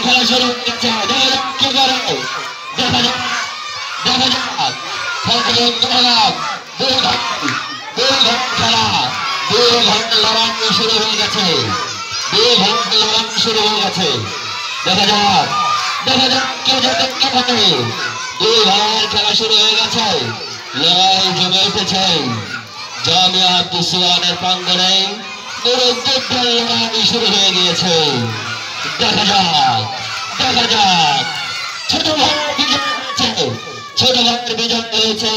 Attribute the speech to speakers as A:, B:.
A: খেলা শুরু হয়ে গেছে কি করে দেখা যাক খেলা 2 ঘন্টা লড়াই শুরু হয়ে গেছে 2 ঘন্টা লড়াই শুরু হয়ে গেছে দেখা যাক কে জেতে কে থাকে 2 ঘন্টার খেলা শুরু হয়ে গেছে লড়াই জমে উঠেছে জামিয়া তুসওয়ানের প্রাঙ্গণে লড়াই শুরু হয়ে গিয়েছে দেখা যাক ছোট ভাইয়ের বিজয় হয়েছে